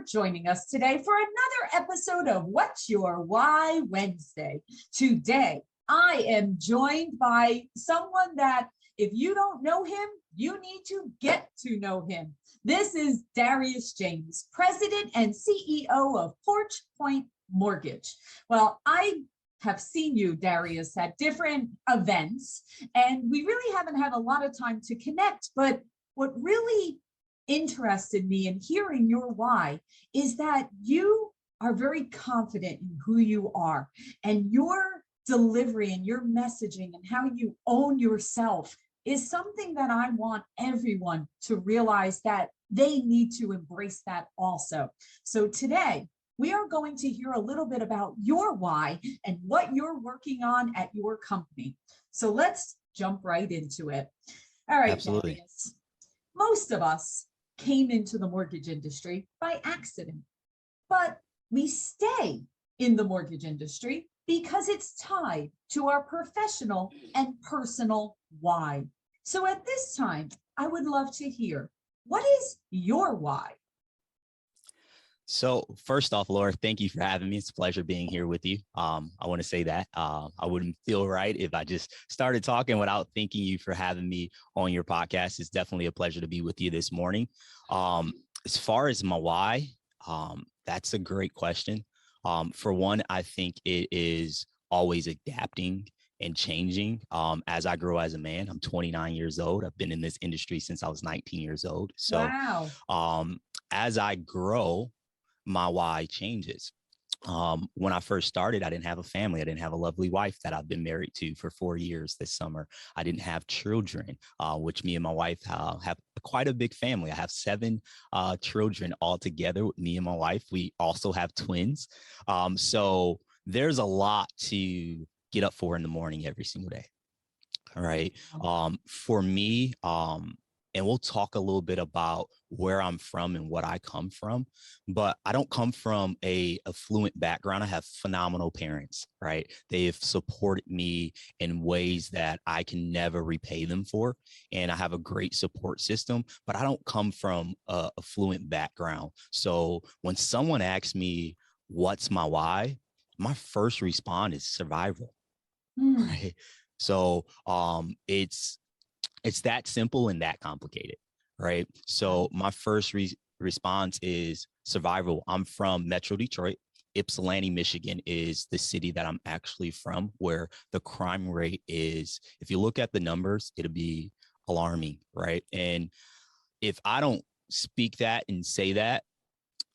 joining us today for another episode of What's Your Why Wednesday. Today, I am joined by someone that if you don't know him, you need to get to know him. This is Darius James, President and CEO of Porch Mortgage. Well, I have seen you, Darius, at different events, and we really haven't had a lot of time to connect. But what really interested me in hearing your why is that you are very confident in who you are, and your delivery and your messaging and how you own yourself is something that I want everyone to realize that they need to embrace that also. So today, we are going to hear a little bit about your why and what you're working on at your company. So let's jump right into it. All right, Absolutely. Darius. Most of us came into the mortgage industry by accident, but we stay in the mortgage industry because it's tied to our professional and personal why. So at this time, I would love to hear, what is your why? So first off, Laura, thank you for having me. It's a pleasure being here with you. I want to say that I wouldn't feel right if I just started talking without thanking you for having me on your podcast. It's definitely a pleasure to be with you this morning. As far as my why, that's a great question. For one, I think it is always adapting and changing as I grow as a man. I'm 29 years old. I've been in this industry since I was 19 years old. So Wow. As I grow, my why changes. When I first started, I didn't have a family. I didn't have a lovely wife that I've been married to for 4 years this summer. I didn't have children, which me and my wife have quite a big family. I have 7 children all together with me and my wife. We also have twins. So there's a lot to get up for in the morning every single day. All right. For me, and we'll talk a little bit about where I'm from and what I come from, but I don't come from a affluent background. I have phenomenal parents, right? They have supported me in ways that I can never repay them for. And I have a great support system, but I don't come from a affluent background. So when someone asks me, what's my why? My first response is survival, right? So it's that simple and that complicated, right? So my first response is survival. I'm from Metro Detroit. Ypsilanti, Michigan is the city that I'm actually from, where the crime rate is, if you look at the numbers, it'll be alarming, right? And if I don't speak that and say that,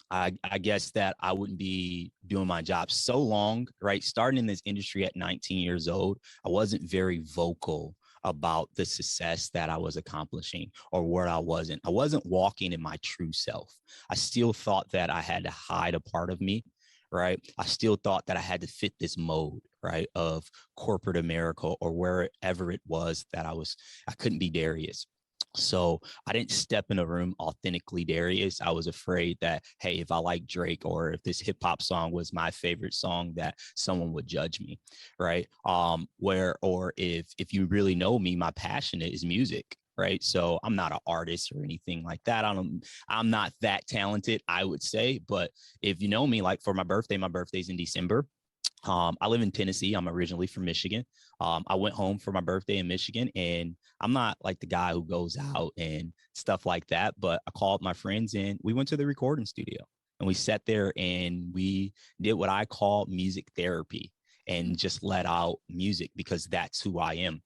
I guess that I wouldn't be doing my job so long, right? Starting in this industry at 19 years old, I wasn't very vocal about the success that I was accomplishing or where I wasn't. I wasn't walking in my true self. I still thought that I had to hide a part of me, right? I still thought that I had to fit this mold, right, of corporate America or wherever it was that I couldn't be Darius. So I didn't step in a room authentically Darius. I was afraid that, hey, if I like Drake or if this hip hop song was my favorite song, that someone would judge me, right? Or if you really know me, my passion is music, right? So I'm not an artist or anything like that. I'm not that talented, I would say. But if you know me, like for my birthday's in December. I live in Tennessee. I'm originally from Michigan. I went home for my birthday in Michigan, and I'm not like the guy who goes out and stuff like that, but I called my friends and we went to the recording studio and we sat there and we did what I call music therapy and just let out music because that's who I am.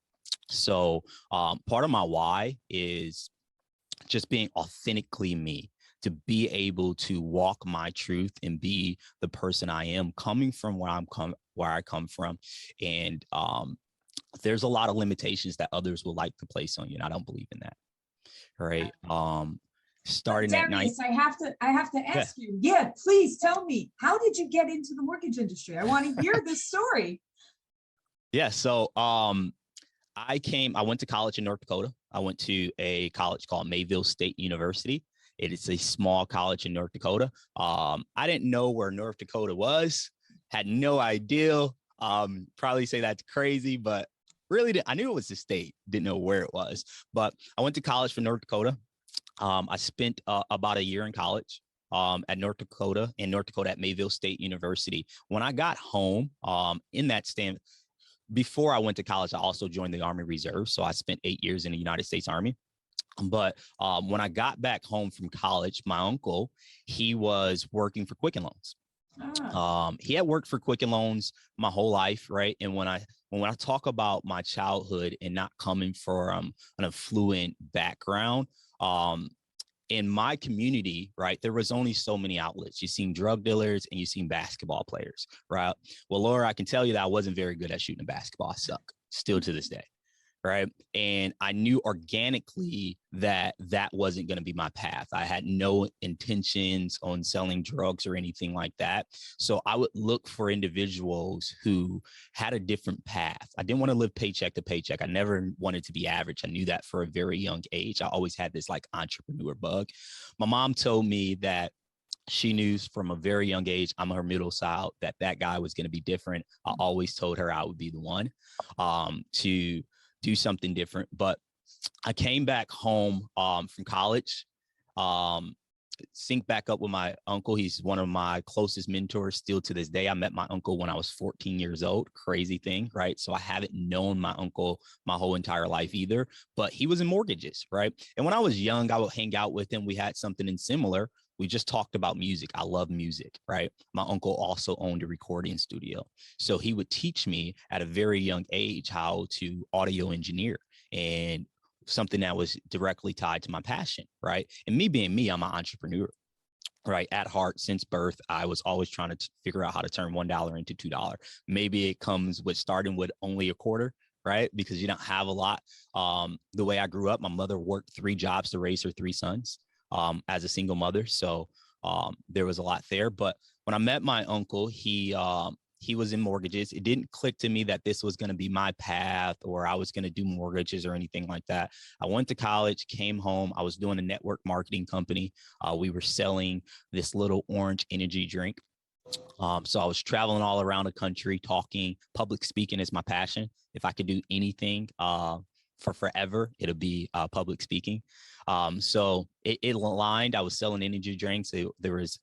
So part of my why is just being authentically me, to be able to walk my truth and be the person I am, coming from where I come from. And there's a lot of limitations that others would like to place on you, and I don't believe in that. Right. Starting Darius, at night. I have to ask you. Yeah, please tell me, how did you get into the mortgage industry? I want to hear this story. Yeah. So I went to college in North Dakota. I went to a college called Mayville State University. It is a small college in North Dakota. I didn't know where North Dakota was, had no idea. Probably say that's crazy, but really, I knew it was the state, didn't know where it was. But I went to college for North Dakota. I spent about a year in college. at North Dakota at Mayville State University. When I got home, in that stand, before I went to college, I also joined the Army Reserve. So I spent 8 years in the United States Army. But when I got back home from college, my uncle, he was working for Quicken Loans. He had worked for Quicken Loans my whole life, right? And when I talk about my childhood and not coming from an affluent background, in my community, right, there was only so many outlets. You seen drug dealers and you seen basketball players, right? Well, Laura, I can tell you that I wasn't very good at shooting a basketball. I suck still to this day. Right. And I knew organically that wasn't going to be my path. I had no intentions on selling drugs or anything like that. So I would look for individuals who had a different path. I didn't want to live paycheck to paycheck. I never wanted to be average. I knew that for a very young age. I always had this like entrepreneur bug. My mom told me that she knew from a very young age, I'm her middle child, that guy was going to be different. I always told her I would be the one to do something different. But I came back home from college, synced back up with my uncle. He's one of my closest mentors still to this day. I met my uncle when I was 14 years old. Crazy thing, right? So I haven't known my uncle my whole entire life either, but he was in mortgages, right? And when I was young, I would hang out with him. We had something in similar. We just talked about music. I love music, right? My uncle also owned a recording studio. So he would teach me at a very young age how to audio engineer, and something that was directly tied to my passion, right? And me being me, I'm an entrepreneur, right? At heart, since birth, I was always trying to figure out how to turn $1 into $2. Maybe it comes with starting with only a quarter, right? Because you don't have a lot. The way I grew up, my mother worked 3 jobs to raise her 3 sons. As a single mother. So there was a lot there. But when I met my uncle, he was in mortgages. It didn't click to me that this was going to be my path or I was going to do mortgages or anything like that. I went to college, came home. I was doing a network marketing company. We were selling this little orange energy drink. So I was traveling all around the country talking. Public speaking is my passion. If I could do anything for forever, it'll be public speaking. So it aligned. I was selling energy drinks. There was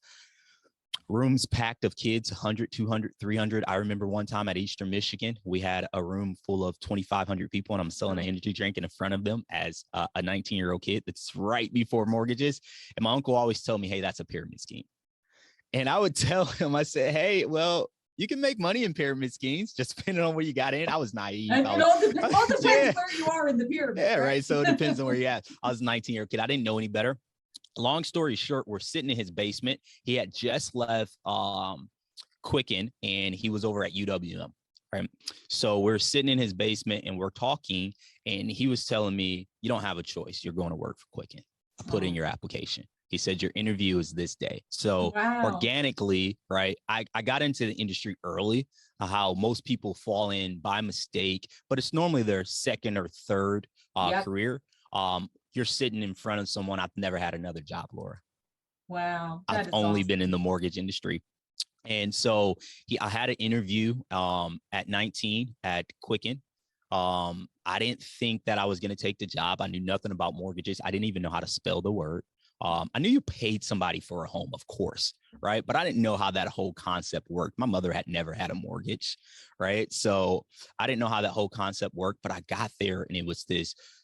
rooms packed of kids, 100, 200, 300. I remember one time at Eastern Michigan, we had a room full of 2,500 people, and I'm selling an energy drink in front of them as a 19-year-old kid. That's right before mortgages. And my uncle always told me, hey, that's a pyramid scheme. And I would tell him, I said, hey, well, you can make money in pyramid schemes, just depending on where you got in. I was naive. And it all depends where you are in the pyramid. Yeah, right. So it depends on where you're at. I was a 19-year-old kid. I didn't know any better. Long story short, we're sitting in his basement. He had just left Quicken, and he was over at UWM. Right. So we're sitting in his basement and we're talking, and he was telling me, you don't have a choice. You're going to work for Quicken. I put in your application. He said, your interview is this day. So organically, right, I got into the industry early, how most people fall in by mistake, but it's normally their second or third career. You're sitting in front of someone. I've never had another job, Laura. Wow. I've only been in the mortgage industry. And so I had an interview at 19 at Quicken. I didn't think that I was going to take the job. I knew nothing about mortgages. I didn't even know how to spell the word. I knew you paid somebody for a home, of course, right? But I didn't know how that whole concept worked. My mother had never had a mortgage, right? So I didn't know how that whole concept worked, but I got there and it was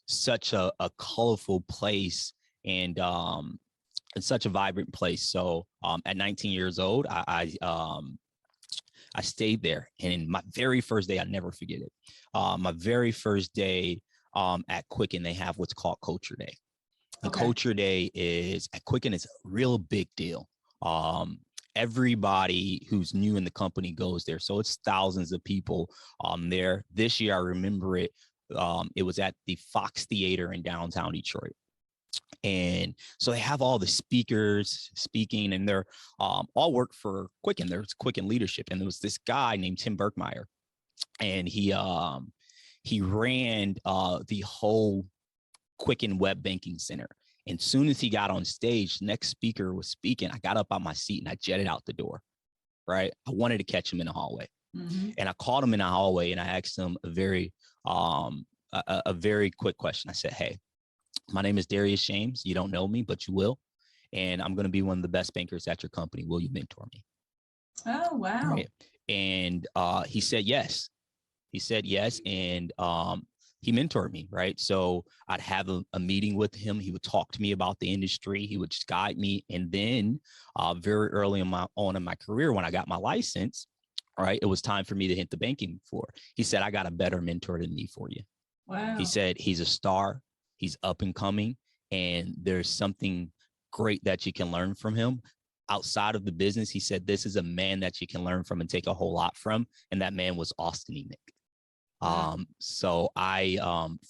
such a colorful place, and it's such a vibrant place. So at 19 years old, I stayed there. And my very first day, I never forget it. My very first day at Quicken, they have what's called Culture Day. The Culture Day at Quicken is a real big deal. Everybody who's new in the company goes there. So it's thousands of people there. This year, I remember it. It was at the Fox Theater in downtown Detroit. And so they have all the speakers speaking, and they're all work for Quicken. There's Quicken leadership. And there was this guy named Tim Berkmeyer, and he ran the whole Quicken Web Banking Center. And soon as he got on stage, next speaker was speaking. I got up on my seat and I jetted out the door, right? I wanted to catch him in the hallway. Mm-hmm. And I called him in the hallway and I asked him a very quick question. I said, hey, my name is Darius James. You don't know me, but you will. and I'm going to be one of the best bankers at your company. Will you mentor me? Oh, wow. Right. And he said yes. He said yes. And he mentored me, right? So I'd have a meeting with him. He would talk to me about the industry. He would just guide me. And then very early in my career, when I got my license, right, it was time for me to hit the banking floor. He said, I got a better mentor than me for you. Wow. He said, he's a star. He's up and coming. And there's something great that you can learn from him. Outside of the business, he said, this is a man that you can learn from and take a whole lot from. And that man was Austin Emick. So I,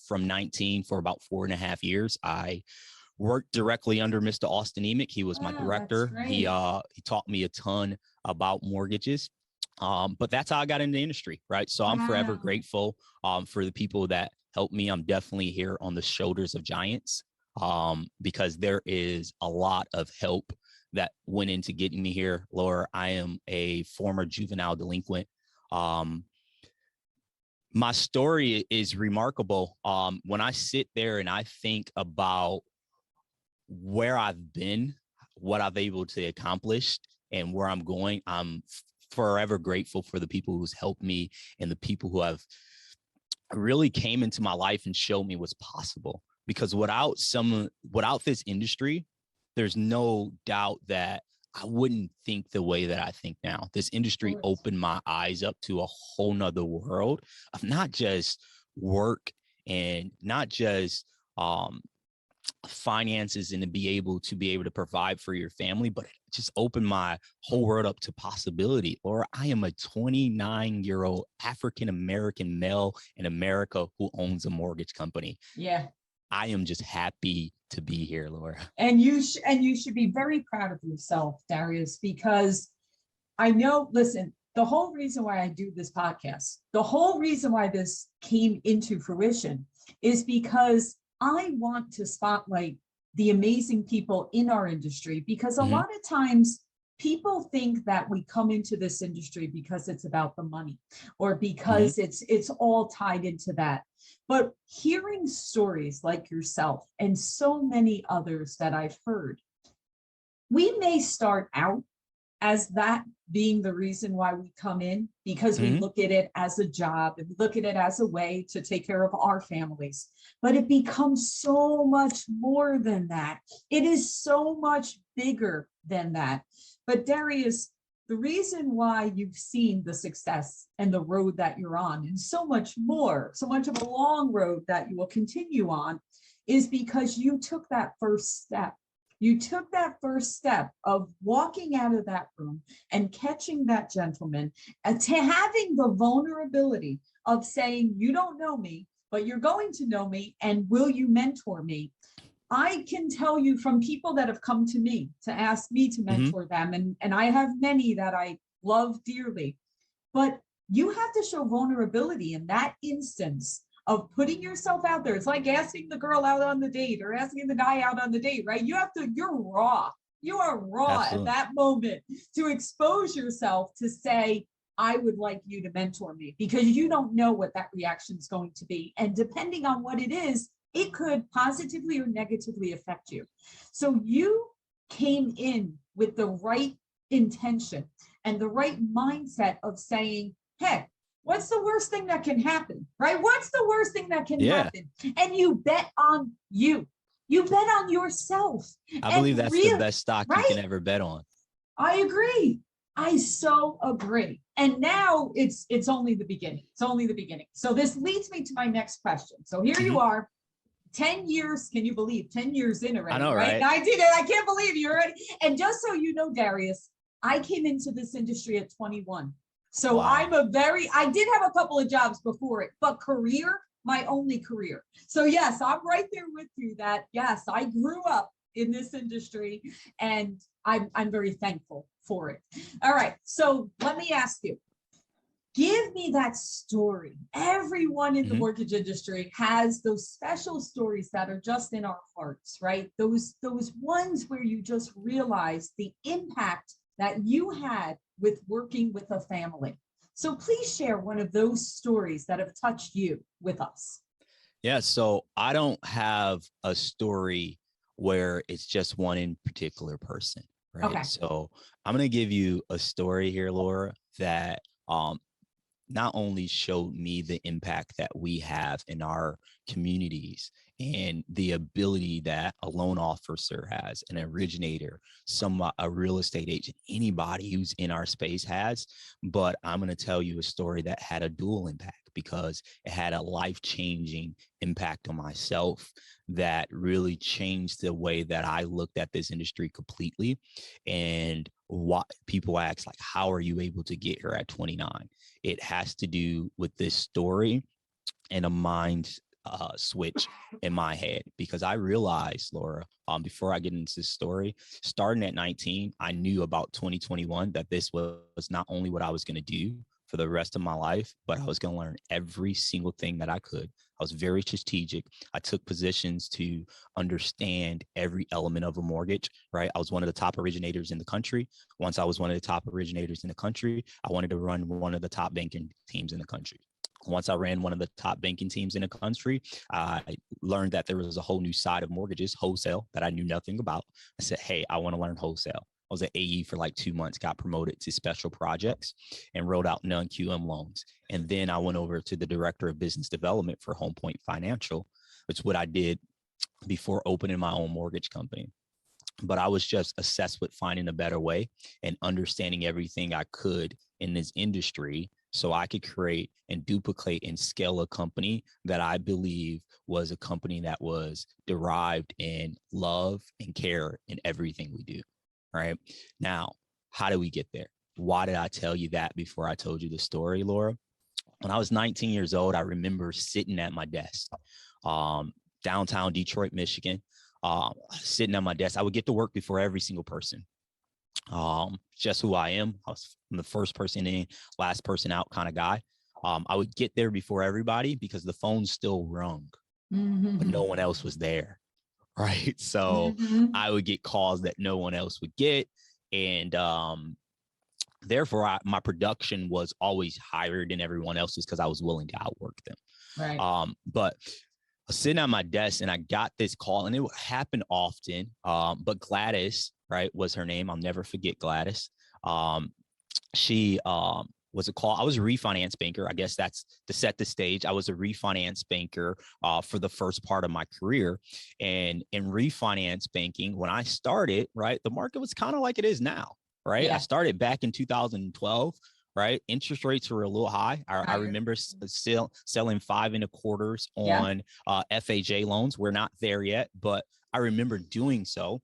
from 19 for about 4.5 years, I worked directly under Mr. Austin Emick. He was my director. He taught me a ton about mortgages. But that's how I got into the industry, right? So I'm forever grateful for the people that helped me. I'm definitely here on the shoulders of giants because there is a lot of help that went into getting me here. Laura, I am a former juvenile delinquent. My story is remarkable. When I sit there and I think about where I've been, what I've able to accomplish, and where I'm going, I'm forever grateful for the people who's helped me and the people who have really came into my life and showed me what's possible. Because without this industry, there's no doubt that I wouldn't think the way that I think now. This industry opened my eyes up to a whole nother world of not just work and not just finances and to be able to provide for your family, but it just opened my whole world up to possibility. Or I am a 29-year-old African-American male in America who owns a mortgage company. Yeah. I am just happy to be here, Laura. And you should be very proud of yourself, Darius, because I know, listen, the whole reason why I do this podcast, the whole reason why this came into fruition is because I want to spotlight the amazing people in our industry, because a lot of times people think that we come into this industry because it's about the money or because it's all tied into that. But hearing stories like yourself and so many others that I've heard, we may start out as that being the reason why we come in, because we look at it as a job and look at it as a way to take care of our families. But it becomes so much more than that. It is so much bigger than that. But Darius, the reason why you've seen the success and the road that you're on, and so much more, so much of a long road that you will continue on, is because you took that first step. You took that first step of walking out of that room and catching that gentleman, and to having the vulnerability of saying, you don't know me, but you're going to know me, and will you mentor me? I can tell you from people that have come to me to ask me to mentor them, and I have many that I love dearly, but you have to show vulnerability in that instance of putting yourself out there. It's like asking the girl out on the date or asking the guy out on the date, right? You're raw. You are raw Absolutely. At that moment to expose yourself to say, I would like you to mentor me, because you don't know what that reaction is going to be. And depending on what it is, it could positively or negatively affect you. So you came in with the right intention and the right mindset of saying, heck, what's the worst thing that can happen, right? What's the worst thing that can happen? And you bet on you. You bet on yourself. I believe that's the best stock you can ever bet on. I agree. I so agree. And now it's only the beginning. It's only the beginning. So this leads me to my next question. So here you are, 10 years, can you believe 10 years in already? I know, right? I did it. I can't believe you already. And just so you know, Darius, I came into this industry at 21. So wow. I did have a couple of jobs before it, but career, my only career. So yes, I'm right there with you that yes, I grew up in this industry and I'm very thankful for it. All right. So let me ask you, give me that story. Everyone in the mortgage industry has those special stories that are just in our hearts, right? Those ones where you just realize the impact that you had with working with a family. So please share one of those stories that have touched you with us. Yeah, so I don't have a story where it's just one in particular person, right? Okay. So I'm going to give you a story here, Laura, that not only showed me the impact that we have in our communities and the ability that a loan officer has, an originator, a real estate agent, anybody who's in our space has, but I'm going to tell you a story that had a dual impact because it had a life-changing impact on myself that really changed the way that I looked at this industry completely. And what people ask, like, how are you able to get here at 29? It has to do with this story and a mind switch in my head, because I realized, Laura, before I get into this story, starting at 19, I knew about 2021 that this was not only what I was going to do for the rest of my life, but I was going to learn every single thing that I could. I was very strategic. I took positions to understand every element of a mortgage, right? I was one of the top originators in the country. Once I was one of the top originators in the country, I wanted to run one of the top banking teams in the country. Once I ran one of the top banking teams in the country, I learned that there was a whole new side of mortgages, wholesale, that I knew nothing about. I said, hey, I want to learn wholesale. I was at AE for like 2 months, got promoted to special projects and wrote out non-QM loans. And then I went over to the director of business development for Home Point Financial, which is what I did before opening my own mortgage company. But I was just obsessed with finding a better way and understanding everything I could in this industry so I could create and duplicate and scale a company that I believe was a company that was derived in love and care in everything we do. Right now, how do we get there? Why did I tell you that before I told you the story, Laura? When I was 19 years old, I remember sitting at my desk, downtown Detroit, Michigan, sitting at my desk. I would get to work before every single person. Just who I am. I'm the first person in, last person out kind of guy. I would get there before everybody because the phone still rung, but no one else was there. Right. So I would get calls that no one else would get. And therefore, my production was always higher than everyone else's because I was willing to outwork them. Right. But I was sitting at my desk and I got this call, and it would happen often. But Gladys, right, was her name. I'll never forget Gladys. She was a call. I was a refinance banker. I guess that's to set the stage. I was a refinance banker for the first part of my career. And in refinance banking, when I started, right, the market was kind of like it is now, right? Yeah. I started back in 2012. Right. Interest rates were a little high. I remember still selling 5 1/4 on FHA loans. We're not there yet, but I remember doing so.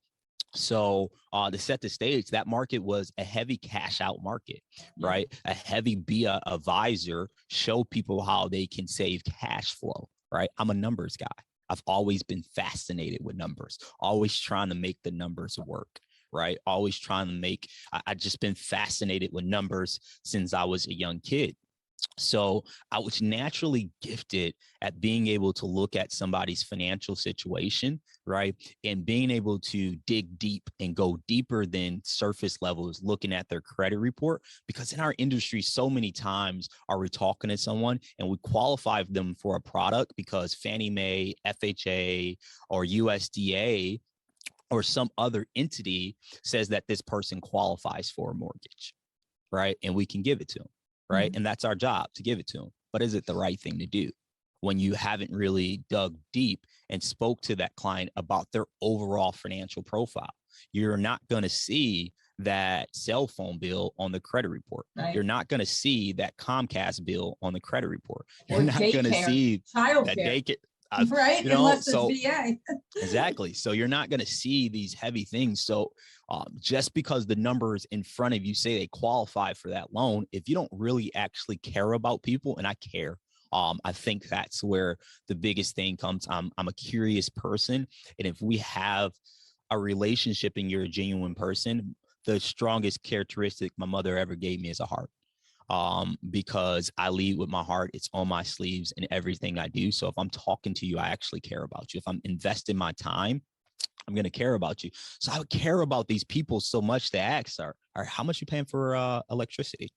So to set the stage, that market was a heavy cash out market, right? A heavy be a advisor, show people how they can save cash flow, right? I'm a numbers guy. I've always been fascinated with numbers, always trying to make the numbers work. Right. Always trying to make, I've just been fascinated with numbers since I was a young kid. So I was naturally gifted at being able to look at somebody's financial situation, right? And being able to dig deep and go deeper than surface levels, looking at their credit report. Because in our industry, so many times are we talking to someone and we qualify them for a product because Fannie Mae, FHA, or USDA or some other entity says that this person qualifies for a mortgage, right? And we can give it to them, right? And that's our job, to give it to them. But is it the right thing to do when you haven't really dug deep and spoke to that client about their overall financial profile? You're not going to see that cell phone bill on the credit report. Right. You're not going to see that Comcast bill on the credit report. You're not going to see that daycare. Right. Unless it's VA. Exactly. So you're not going to see these heavy things. So just because the numbers in front of you say they qualify for that loan, if you don't really actually care about people, and I care, I think that's where the biggest thing comes. I'm a curious person. And if we have a relationship and you're a genuine person, the strongest characteristic my mother ever gave me is a heart. Because I lead with my heart. It's on my sleeves in everything I do. So if I'm talking to you, I actually care about you. If I'm investing my time, I'm going to care about you. So I would care about these people so much. They ask, are how much you paying for electricity?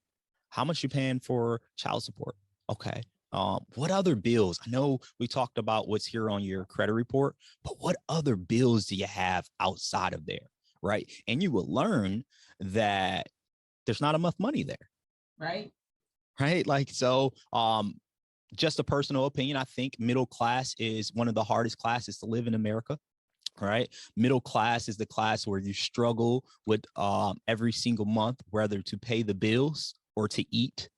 How much you paying for child support? Okay. What other bills? I know we talked about what's here on your credit report, but what other bills do you have outside of there, right? And you will learn that there's not enough money there. Right. Right. Like, so, just a personal opinion, I think middle class is one of the hardest classes to live in America. Right. Middle class is the class where you struggle with every single month, whether to pay the bills or to eat.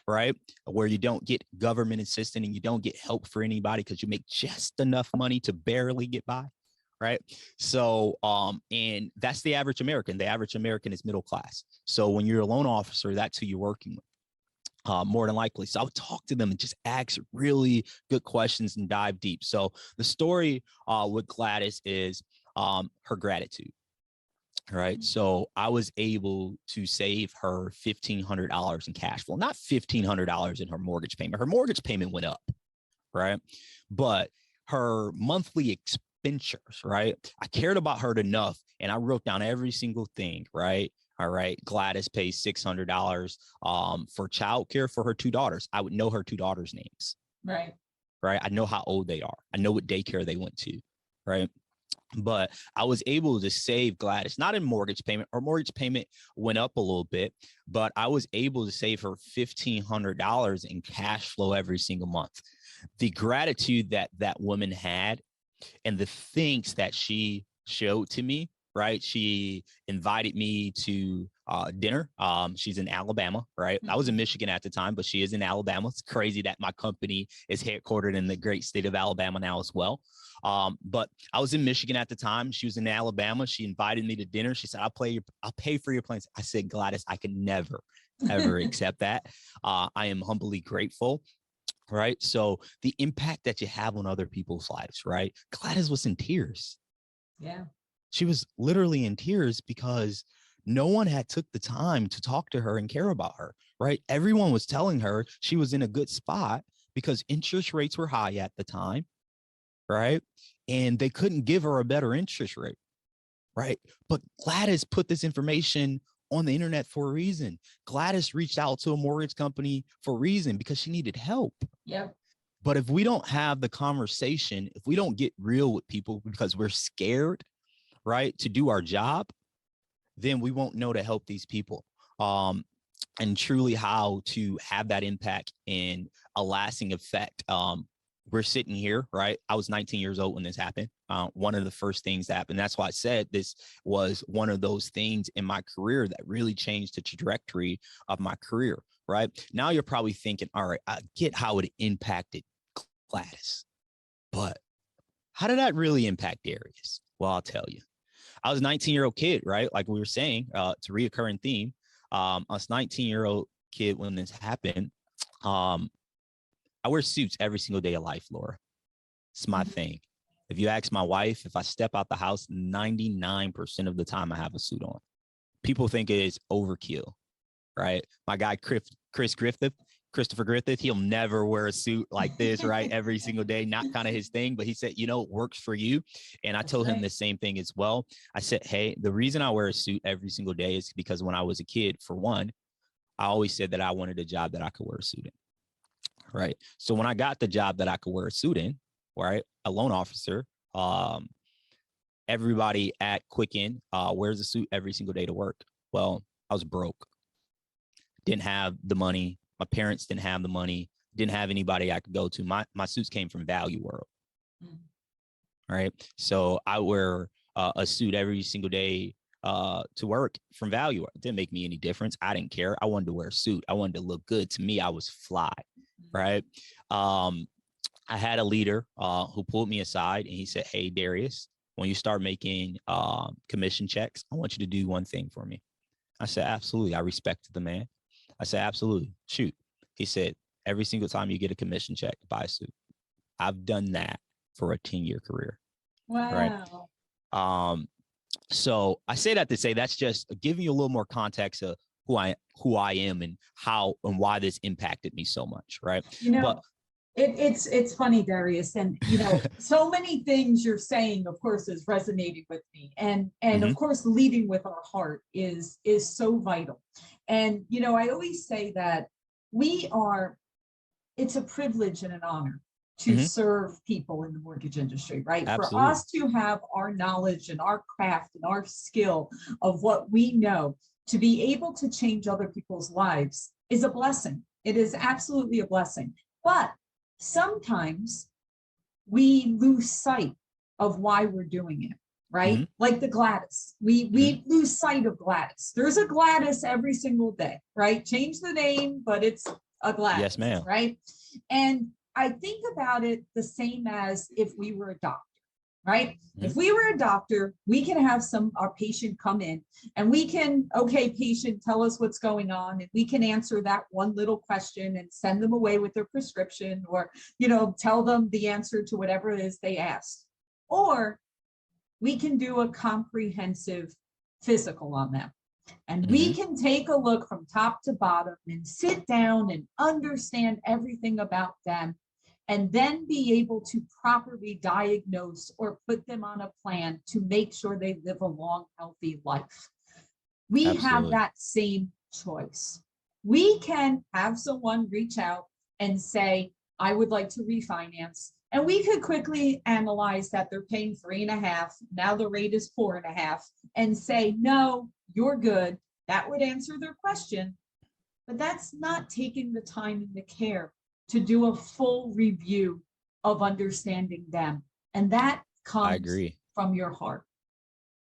Right. Where you don't get government assistance and you don't get help for anybody because you make just enough money to barely get by. Right. So, and that's the average American. The average American is middle class. So when you're a loan officer, that's who you're working with. More than likely. So I would talk to them and just ask really good questions and dive deep. So the story with Gladys is her gratitude. Right. So I was able to save her $1,500 in cash flow, not $1,500 in her mortgage payment. Her mortgage payment went up. Right. But her monthly expenditures, right? I cared about her enough and I wrote down every single thing. Right. All right. Gladys pays $600 for childcare for her two daughters. I would know her two daughters' names. Right. Right. I know how old they are. I know what daycare they went to. Right. But I was able to save Gladys, not in mortgage payment. Her mortgage payment went up a little bit, but I was able to save her $1,500 in cash flow every single month. The gratitude that that woman had and the things that she showed to me, right? She invited me to dinner. She's in Alabama, right? I was in Michigan at the time, but she is in Alabama. It's crazy that my company is headquartered in the great state of Alabama now as well. But I was in Michigan at the time. She was in Alabama. She invited me to dinner. She said, I'll pay for your plans. I said, Gladys, I could never, ever accept that. I am humbly grateful. Right. So the impact that you have on other people's lives, right? Gladys was in tears. Yeah. She was literally in tears because no one had took the time to talk to her and care about her, right? Everyone was telling her she was in a good spot because interest rates were high at the time, right? And they couldn't give her a better interest rate, right? But Gladys put this information on the internet for a reason. Gladys reached out to a mortgage company for a reason because she needed help. Yep. But if we don't have the conversation, if we don't get real with people because we're scared, right, to do our job, then we won't know to help these people. And truly how to have that impact and a lasting effect. We're sitting here, right? I was 19 years old when this happened. One of the first things that happened. That's why I said this was one of those things in my career that really changed the trajectory of my career, right? Now you're probably thinking, all right, I get how it impacted Gladys, but how did that really impact Darius? Well, I'll tell you. I was a 19-year-old kid, right? Like we were saying, it's a reoccurring theme. I was a 19-year-old kid when this happened. I wear suits every single day of life, Laura. It's my thing. If you ask my wife, if I step out the house, 99% of the time I have a suit on. People think it's overkill, right? My guy, Christopher Griffith, he'll never wear a suit like this, right? Every single day, not kind of his thing, but he said, you know, it works for you. And I told him the same thing as well. I said, hey, the reason I wear a suit every single day is because when I was a kid, for one, I always said that I wanted a job that I could wear a suit in. Right. So when I got the job that I could wear a suit in, right, a loan officer, everybody at Quicken wears a suit every single day to work. Well, I was broke. Didn't have the money. My parents didn't have the money. Didn't have anybody I could go to. My suits came from Value World. Right. So I wear a suit every single day to work from Value World. It didn't make me any difference. I didn't care. I wanted to wear a suit. I wanted to look good. To me, I was fly. Right. I had a leader who pulled me aside and he said, hey, Darius, when you start making commission checks, I want you to do one thing for me. I said, absolutely. I respected the man. I said, absolutely. Shoot. He said, every single time you get a commission check, buy a suit. I've done that for a 10-year career. Wow. Right. So I say that to say that's just giving you a little more context of who I am and how and why this impacted me so much. Right. You know, but it's funny, Darius, and you know, so many things you're saying, of course, is resonating with me, and of course, leading with our heart is so vital. And you know, I always say that we are it's a privilege and an honor to Mhm. serve people in the mortgage industry, right? For Absolutely. us to have our knowledge and our craft and our skill of what we know to be able to change other people's lives is a blessing. It is absolutely a blessing. But sometimes we lose sight of why we're doing it, right? Mhm. Like the Gladys. We Mhm. lose sight of Gladys. There's a Gladys every single day, right? Change the name, but it's a Yes, Gladys, ma'am. right? And I think about it the same as if we were a doctor, right? Mhm. If we were a doctor, we can have our patient come in and we can, okay, patient, tell us what's going on. And we can answer that one little question and send them away with their prescription, or, tell them the answer to whatever it is they asked. Or we can do a comprehensive physical on them. And we Mhm. can take a look from top to bottom and sit down and understand everything about them, and then be able to properly diagnose or put them on a plan to make sure they live a long, healthy life. We have Absolutely. that same choice. We can have someone reach out and say, I would like to refinance. And we could quickly analyze that they're paying 3.5. Now the rate is 4.5, and say, no, you're good. That would answer their question. But that's not taking the time and the care to do a full review of understanding them. And that I comes agree. from your heart.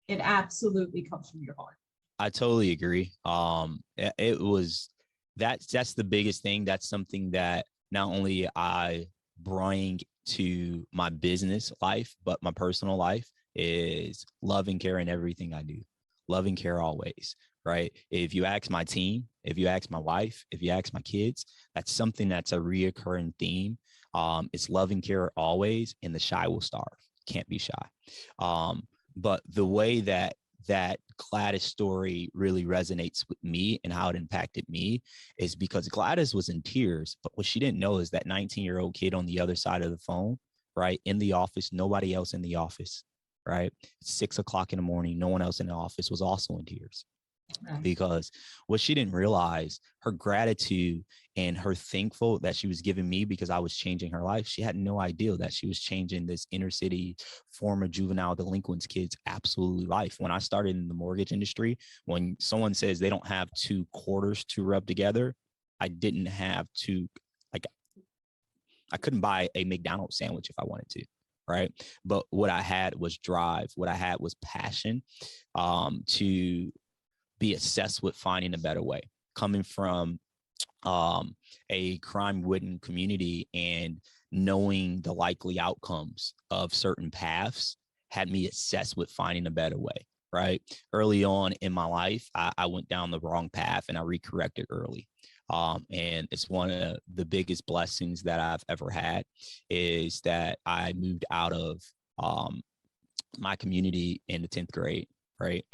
It absolutely comes from your heart. I totally agree. It was that's the biggest thing. That's something that not only I bring to my business life, but my personal life is love and care in everything I do. Love and care always, right? If you ask my team, if you ask my wife, if you ask my kids, that's something that's a reoccurring theme. It's love and care always, and the shy will starve. Can't be shy. But the way that Gladys story really resonates with me and how it impacted me is because Gladys was in tears, but what she didn't know is that 19-year-old kid on the other side of the phone, right, in the office, nobody else in the office, right? It's 6 o'clock in the morning, no one else in the office, was also in tears. Right. Because what she didn't realize, her gratitude and her thankful that she was giving me because I was changing her life, she had no idea that she was changing this inner city former juvenile delinquents kids absolutely life. When I started in the mortgage industry, when someone says they don't have two quarters to rub together, I didn't have to, like, I couldn't buy a McDonald's sandwich if I wanted to, right? But what I had was drive. What I had was passion, to be obsessed with finding a better way. Coming from a crime-ridden community and knowing the likely outcomes of certain paths had me obsessed with finding a better way, right? Early on in my life, I went down the wrong path and I recorrected early. And it's one of the biggest blessings that I've ever had is that I moved out of my community in the 10th grade, right?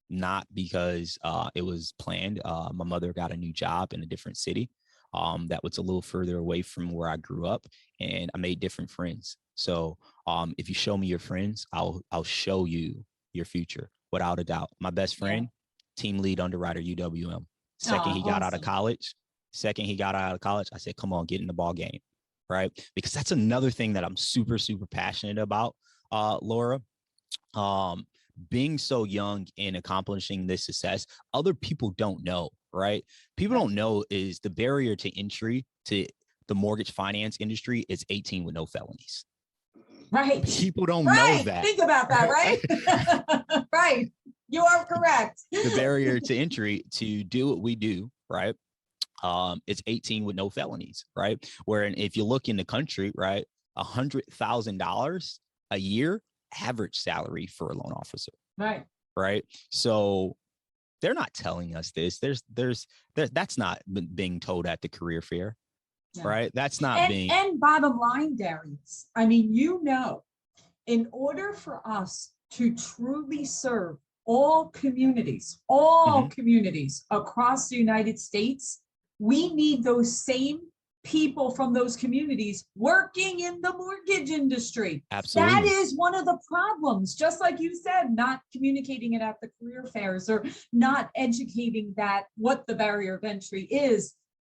Not because it was planned. My mother got a new job in a different city that was a little further away from where I grew up, and I made different friends. So if you show me your friends, I'll show you your future without a doubt. My best Yeah. friend, team lead underwriter UWM. Oh, Second he got out of awesome. college. Second he got out of college, I said, "Come on, get in the ball game." Right? Because that's another thing that I'm super, super passionate about, Laura. um Being so young and accomplishing this success, other people don't know, right? People Right. don't know is the barrier to entry to the mortgage finance industry is 18 with no felonies. Right. People don't know Right. that. Think about that, right? Right. You are correct. The barrier to entry to do what we do, right? It's 18 with no felonies, right? Where if you look in the country, right, $100,000 a year average salary for a loan officer, Right. right? So they're not telling us this. That's not being told at the career fair, Yeah. right? That's not And being. and bottom line, Darius, I mean, in order for us to truly serve all Mhm. communities across the United States, we need those same people from those communities working in the mortgage industry. That Absolutely. is one of the problems, just like you said, not communicating it at the career fairs or not educating that what the barrier of entry is.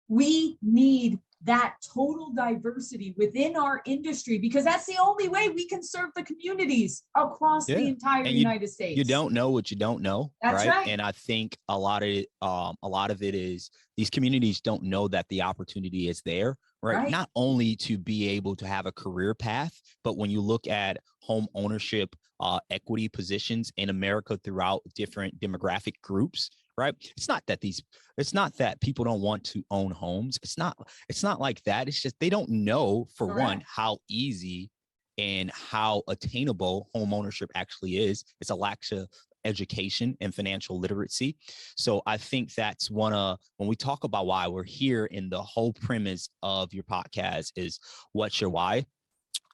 We need that total diversity within our industry, because that's the only way we can serve the communities across the entire United States. You don't know what you don't know. That's right. And I think a lot of it is these communities don't know that the opportunity is there, right? Not only to be able to have a career path, but when you look at home ownership, equity positions in America throughout different demographic groups, right? It's not that people don't want to own homes. It's not like that. It's just they don't know, for one, how easy and how attainable home ownership actually is. It's a lack of education and financial literacy. So I think that's when we talk about why we're here, and the whole premise of your podcast is what's your why?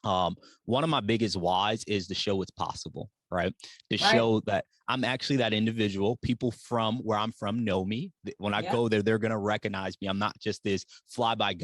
One of my biggest whys is to show it's possible, right? To show that I'm actually that individual. People from where I'm from know me. When I go there, they're going to recognize me. I'm not just this night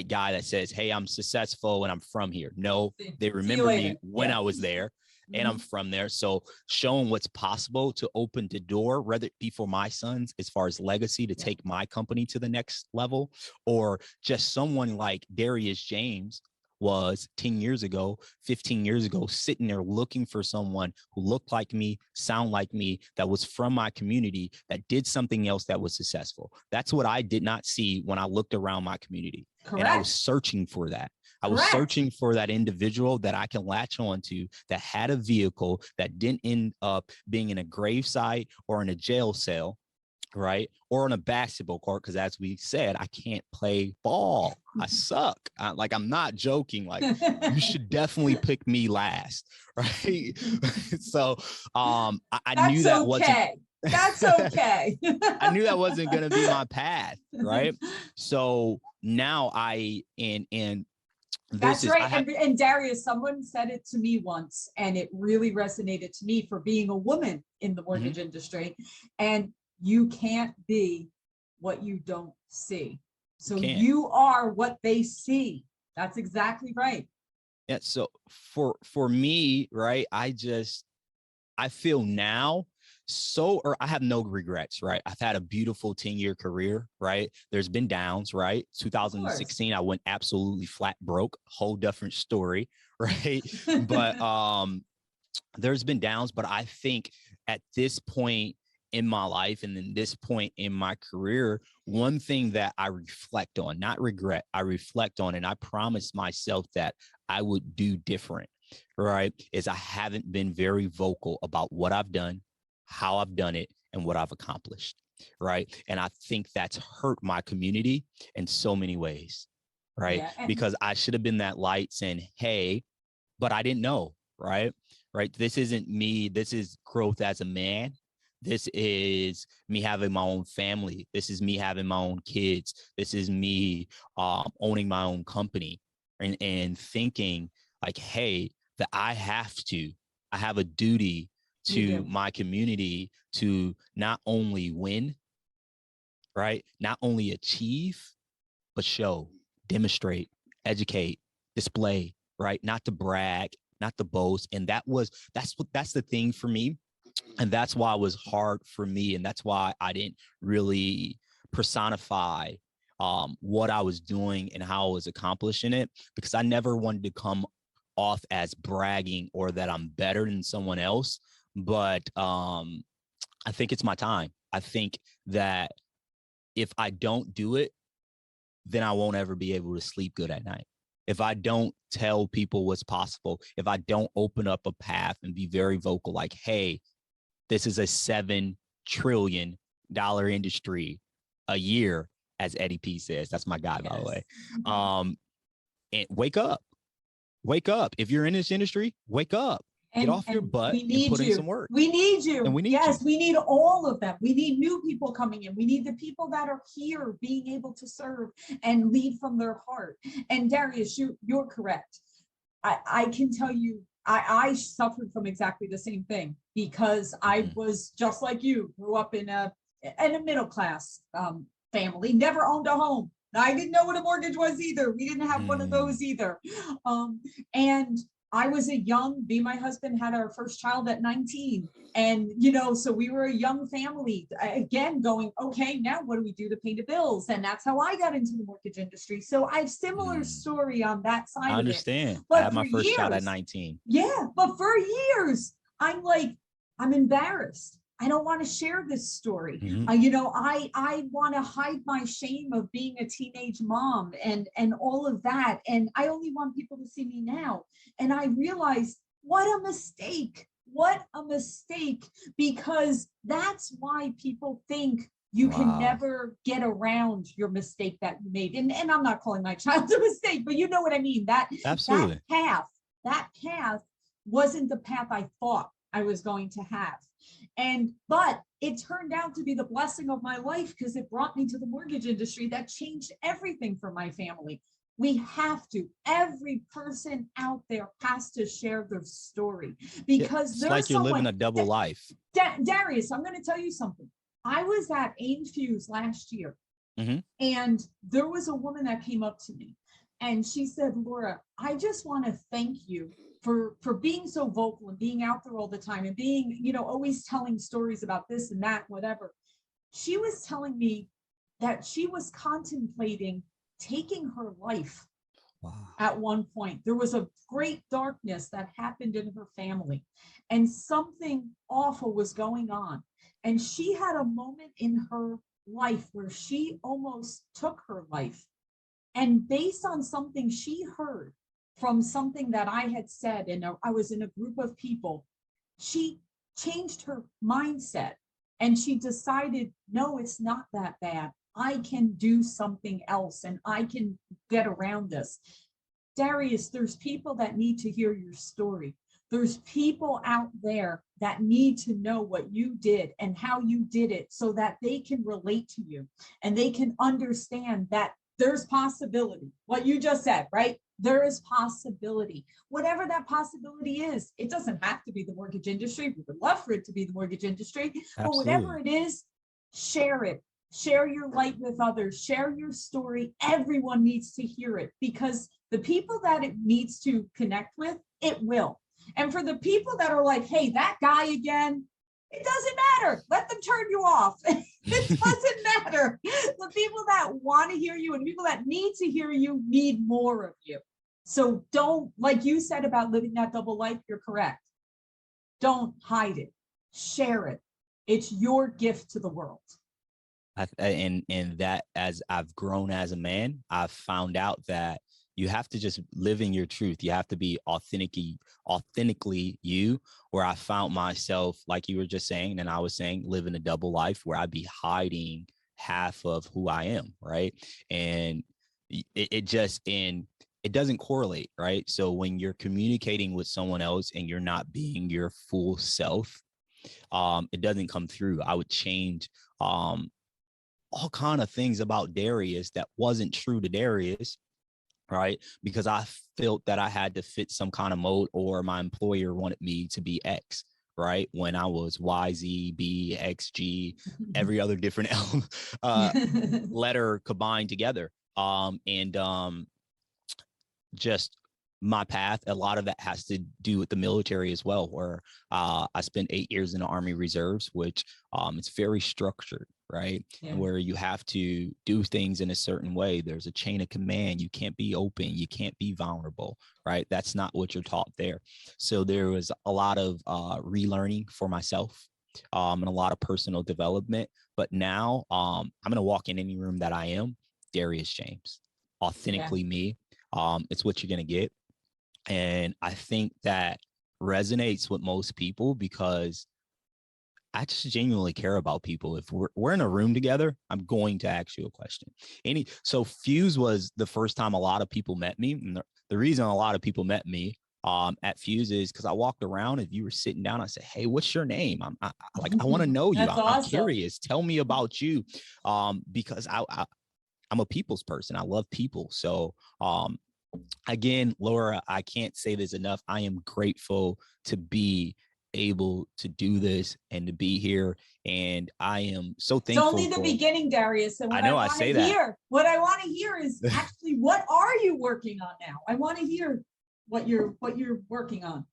guy that says, hey, I'm successful and I'm from here. No, they remember me when I was there, and I'm from there. So showing what's possible to open the door, whether it be for my sons as far as legacy to take my company to the next level, or just someone like Darius James was 10 years ago, 15 years ago, sitting there looking for someone who looked like me, sound like me, that was from my community, that did something else that was successful. That's what I did not see when I looked around my community. And I was searching for that. I was searching for that individual that I can latch on to, that had a vehicle, that didn't end up being in a gravesite or in a jail cell, right? Or on a basketball court, because as we said, I can't play ball. I suck. I'm not joking. Like, you should definitely pick me last, right? So I knew that wasn't. That's okay. I knew that wasn't going to be my path, right? So now that's right. And Darius, someone said it to me once, and it really resonated to me, for being a woman in the mortgage industry. And you can't be what you don't see. So you are what they see. That's exactly right. Yeah. So for me, right, I feel now I have no regrets, right? I've had a beautiful 10-year career, right? There's been downs, right? 2016, I went absolutely flat broke, whole different story, right? But there's been downs, but I think at this point in my life and in this point in my career, one thing that I reflect on, not regret, I reflect on, and I promised myself that I would do different, right, is I haven't been very vocal about what I've done, how I've done it, and what I've accomplished, right? And I think that's hurt my community in so many ways, right? Because I should have been that light saying, hey, but I didn't know, right? This isn't me. This is growth as a man. This is me having my own family. This is me having my own kids. This is me owning my own company, and thinking like, hey, that I have a duty to my community to not only win, right? Not only achieve, but show, demonstrate, educate, display, right? Not to brag, not to boast. And that's the thing for me. And that's why it was hard for me. And that's why I didn't really personify what I was doing and how I was accomplishing it, because I never wanted to come off as bragging or that I'm better than someone else. But I think it's my time. I think that if I don't do it, then I won't ever be able to sleep good at night. If I don't tell people what's possible, if I don't open up a path and be very vocal, like, hey, this is a $7 trillion industry a year, as Eddie P says. That's my guy, by the way. And wake up. If you're in this industry, wake up. Get off your butt and put in some work. We need you. And we need you. We need all of them. We need new people coming in. We need the people that are here being able to serve and lead from their heart. And Darius, you're correct. I can tell you, I suffered from exactly the same thing, because I was just like you, grew up in a middle class family, never owned a home. I didn't know what a mortgage was either. We didn't have one of those either. And I was me and my husband had our first child at 19. And, so we were a young family again going, okay, now what do we do to pay the bills? And that's how I got into the mortgage industry. So I have similar story on that side I of it. understand. I But had for my first child at years, 19. yeah, but for years, I'm embarrassed. I don't want to share this story. Mhm. I want to hide my shame of being a teenage mom and all of that. And I only want people to see me now. And I realized what a mistake. What a mistake, because that's why people think you can Wow. never get around your mistake that you made. And I'm not calling my child a mistake, but you know what I mean? Absolutely. That path wasn't the path I thought I was going to have. But it turned out to be the blessing of my life because it brought me to the mortgage industry that changed everything for my family. We have to, every person out there has to share their story, because it's there's like you're living a double life. Darius, I'm going to tell you something. I was at Infuse last year, Mhm. and there was a woman that came up to me and she said, Laura, I just want to thank you for being so vocal and being out there all the time and being, always telling stories about this and that, whatever. She was telling me that she was contemplating taking her life. Wow. At one point. There was a great darkness that happened in her family, and something awful was going on. And she had a moment in her life where she almost took her life. And based on something she heard from something that I had said, and I was in a group of people, she changed her mindset and she decided, no, it's not that bad. I can do something else and I can get around this. Darius, there's people that need to hear your story. There's people out there that need to know what you did and how you did it so that they can relate to you and they can understand that there's possibility. What you just said, right? There is possibility. Whatever that possibility is, it doesn't have to be the mortgage industry. We would love for it to be the mortgage industry, but whatever it is, share it. Share your light with others. Share your story. Everyone needs to hear it, because the people that it needs to connect with, it will. And for the people that are like, hey, that guy again, it doesn't matter. Let them turn you off. It doesn't matter. The people that want to hear you and people that need to hear you need more of you. So don't, like you said about living that double life, you're correct. Don't hide it. Share it. It's your gift to the world. And that, as I've grown as a man, I've found out that you have to just live in your truth. You have to be authentically you, where I found myself, like you were just saying, and I was saying, living a double life where I'd be hiding half of who I am, right? And it doesn't correlate, right? So when you're communicating with someone else and you're not being your full self, it doesn't come through. I would change all kind of things about Darius that wasn't true to Darius, right? Because I felt that I had to fit some kind of mode, or my employer wanted me to be X, right? When I was Y, Z, B, X, G, every other different letter combined together. Just my path, a lot of that has to do with the military as well, where I spent 8 years in the Army Reserves, which it's very structured, right? Yeah. And where you have to do things in a certain way. There's a chain of command. You can't be open. You can't be vulnerable, right? That's not what you're taught there. So there was a lot of relearning for myself and a lot of personal development. But now I'm going to walk in any room that I am, Darius James, authentically me. It's what you're going to get. And I think that resonates with most people because I just genuinely care about people. If we're in a room together, I'm going to ask you a question. So Fuse was the first time a lot of people met me. And the reason a lot of people met me at Fuse is because I walked around. If you were sitting down, I said, hey, what's your name? I want to know you. That's awesome. I'm curious. Tell me about you. Because I'm a people's person. I love people. So again, Laura, I can't say this enough. I am grateful to be able to do this and to be here. And I am so thankful. It's only the beginning, Darius. And what I want to hear is actually, what are you working on now? I want to hear what you're working on.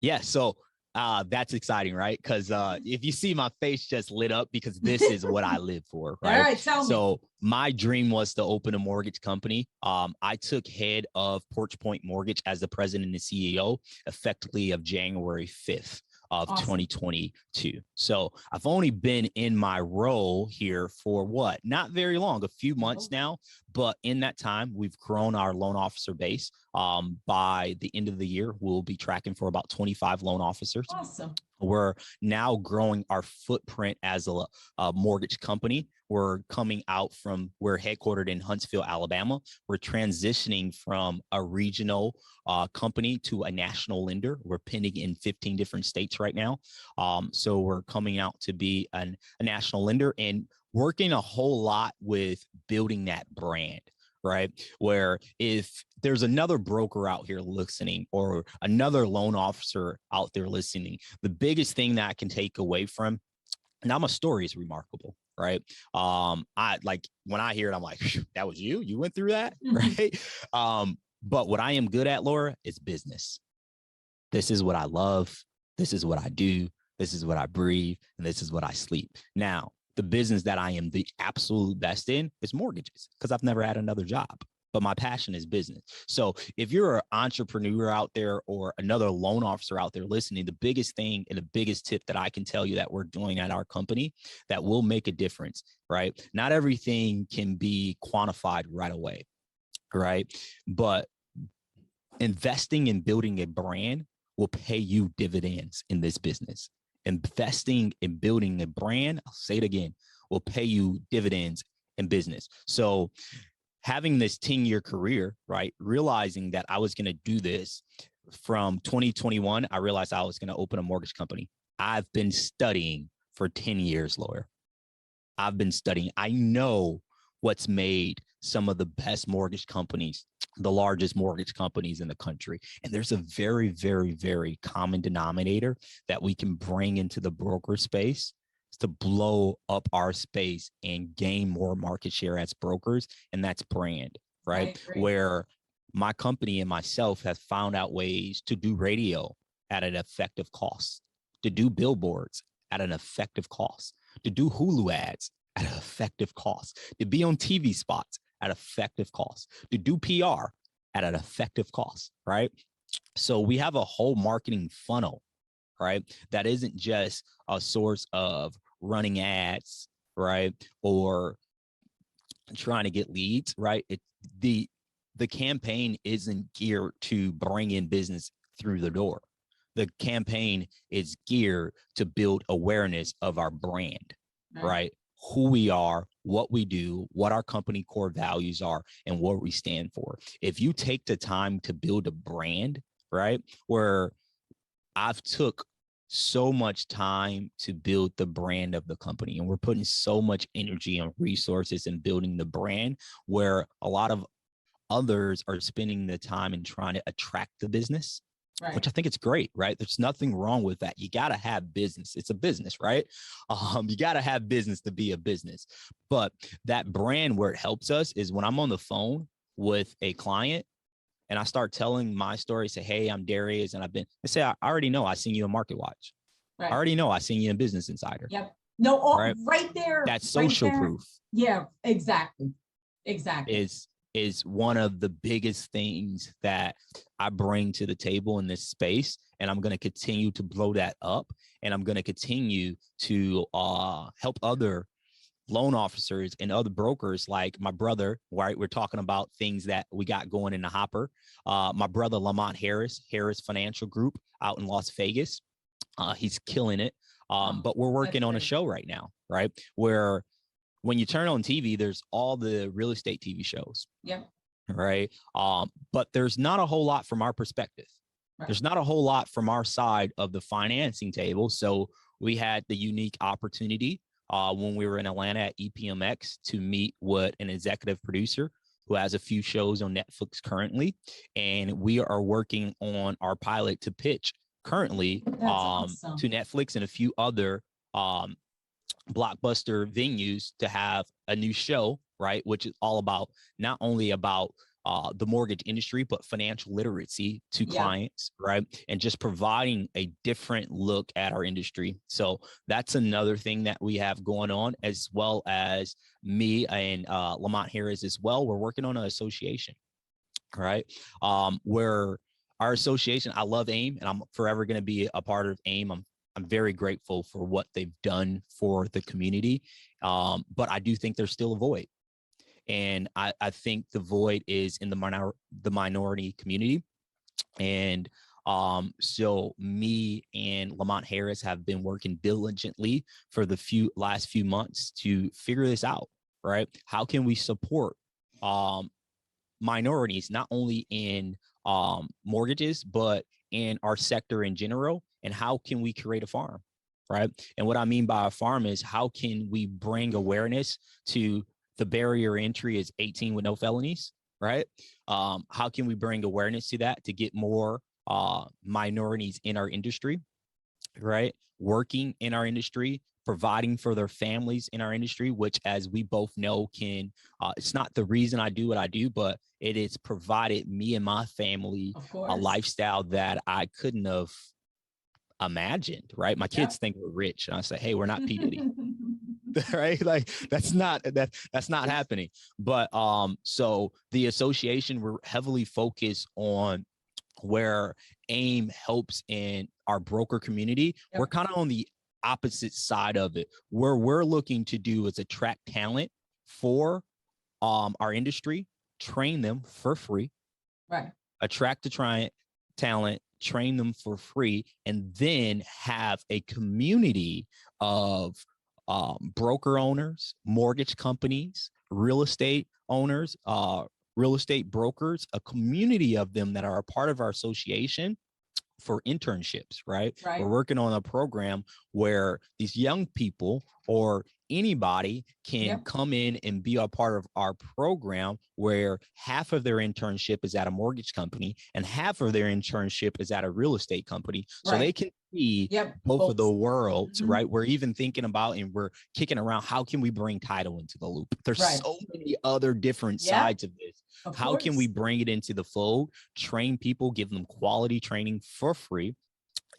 Yeah. So that's exciting, right? Because if you see my face just lit up, because this is what I live for, right? All right, tell me. So my dream was to open a mortgage company. I took head of Porch Mortgage as the president and CEO effectively of January 5th of Awesome. 2022. So I've only been in my role here for what? Not very long, a few months now. But in that time, we've grown our loan officer base. By the end of the year, we'll be tracking for about 25 loan officers. Awesome. We're now growing our footprint as a mortgage company. We're coming out from, we're headquartered in Huntsville, Alabama. We're transitioning from a regional company to a national lender. We're pending in 15 different states right now. So we're coming out to be a national lender and working a whole lot with building that brand, right? Where if there's another broker out here listening or another loan officer out there listening, the biggest thing that I can take away from, now my story is remarkable, right? I like when I hear it, I'm like, that was you? You went through that, right? But what I am good at, Laura, is business. This is what I love. This is what I do. This is what I breathe. And this is what I sleep. Now, the business that I am the absolute best in is mortgages because I've never had another job, but my passion is business. So if you're an entrepreneur out there or another loan officer out there listening, the biggest thing and the biggest tip that I can tell you that we're doing at our company that will make a difference, right? Not everything can be quantified right away, right? But investing in building a brand will pay you dividends in this business. Investing in building a brand, I'll say it again, will pay you dividends in business. So having this 10-year career, right, realizing that I was going to do this from 2021, I realized I was going to open a mortgage company. I've been studying for 10 years, Lawyer. I've been studying. I know what's made some of the best mortgage companies, the largest mortgage companies in the country. And there's a very, very, very common denominator that we can bring into the broker space to blow up our space and gain more market share as brokers. And that's brand, right? Where my company and myself have found out ways to do radio at an effective cost, to do billboards at an effective cost, to do Hulu ads at an effective cost, to be on TV spots at effective cost, to do PR at an effective cost, right? So we have a whole marketing funnel, right? That isn't just a source of running ads, right? Or trying to get leads, right? The campaign isn't geared to bring in business through the door. The campaign is geared to build awareness of our brand, right? Who we are, what we do, what our company core values are, and what we stand for. If you take the time to build a brand, right, where I've took so much time to build the brand of the company, and we're putting so much energy and resources in building the brand, where a lot of others are spending the time and trying to attract the business. Right. Which I think it's great, right? There's nothing wrong with that. You got to have business. It's a business, right? You got to have business to be a business. But that brand where it helps us is when I'm on the phone with a client and I start telling my story, say, hey, I'm Darius, and they say, I already know I seen you in Market Watch. Right. I already know I seen you in Business Insider. Yep. No, right there. That's social proof. Yeah, exactly. Exactly. Is one of the biggest things that I bring to the table in this space. And I'm going to continue to blow that up. And I'm going to continue to help other loan officers and other brokers like my brother, right? We're talking about things that we got going in the hopper. My brother, Lamont Harris Financial Group out in Las Vegas. He's killing it. But we're working on a show right now, right? Where when you turn on TV, there's all the real estate TV shows. Yeah. Right. But there's not a whole lot from our perspective. Right. There's not a whole lot from our side of the financing table. So we had the unique opportunity when we were in Atlanta at EPMX to meet with an executive producer who has a few shows on Netflix currently. And we are working on our pilot to pitch currently awesome. To Netflix and a few other blockbuster venues to have a new show, right? Which is all about not only about the mortgage industry, but financial literacy to clients, right? And just providing a different look at our industry. So that's another thing that we have going on, as well as me and Lamont Harris as well. We're working on an association, right? Where our association, I love AIM, and I'm forever going to be a part of AIM. I'm very grateful for what they've done for the community, but I do think there's still a void. And I think the void is in the minority community. And so me and Lamont Harris have been working diligently for the last few months to figure this out, right? How can we support minorities, not only in mortgages, but in our sector in general? And how can we create a farm, right? And what I mean by a farm is, how can we bring awareness to the barrier entry is 18 with no felonies, right? How can we bring awareness to that to get more minorities in our industry, right? Working in our industry, providing for their families in our industry, which, as we both know, it's not the reason I do what I do, but it has provided me and my family a lifestyle that I couldn't have imagined, right? My kids think we're rich, and I say, hey, we're not P. Diddy. Right? Like that's not happening. But so the association, we're heavily focused on where AIM helps in our broker community. We're kind of on the opposite side of it. Where we're looking to do is attract talent for our industry, train them for free, right? Attract the talent, train them for free, and then have a community of broker owners, mortgage companies, real estate owners, real estate brokers, a community of them that are a part of our association for internships, right? We're working on a program where these young people or anybody can come in and be a part of our program, where half of their internship is at a mortgage company and half of their internship is at a real estate company. So they can see both of the worlds, right? We're even thinking about, and we're kicking around, how can we bring title into the loop? There's so many other different sides of this. How can we bring it into the fold, train people, give them quality training for free,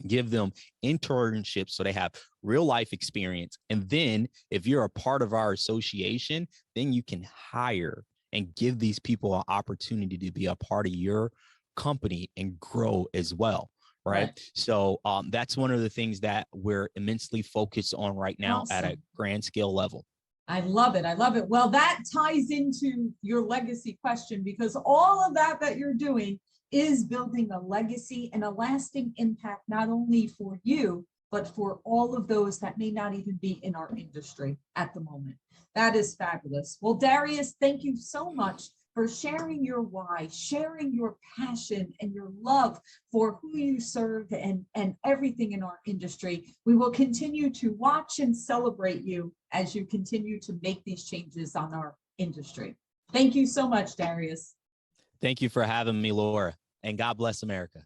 give them internships so they have real life experience. And then if you're a part of our association, then you can hire and give these people an opportunity to be a part of your company and grow as well. Right. So that's one of the things that we're immensely focused on right now at a grand scale level. I love it. I love it. Well, that ties into your legacy question, because all of that you're doing is building a legacy and a lasting impact, not only for you, but for all of those that may not even be in our industry at the moment. That is fabulous. Well, Darius, thank you so much for sharing your why, sharing your passion and your love for who you serve and everything in our industry. We will continue to watch and celebrate you as you continue to make these changes on our industry. Thank you so much, Darius. Thank you for having me, Laura, and God bless America.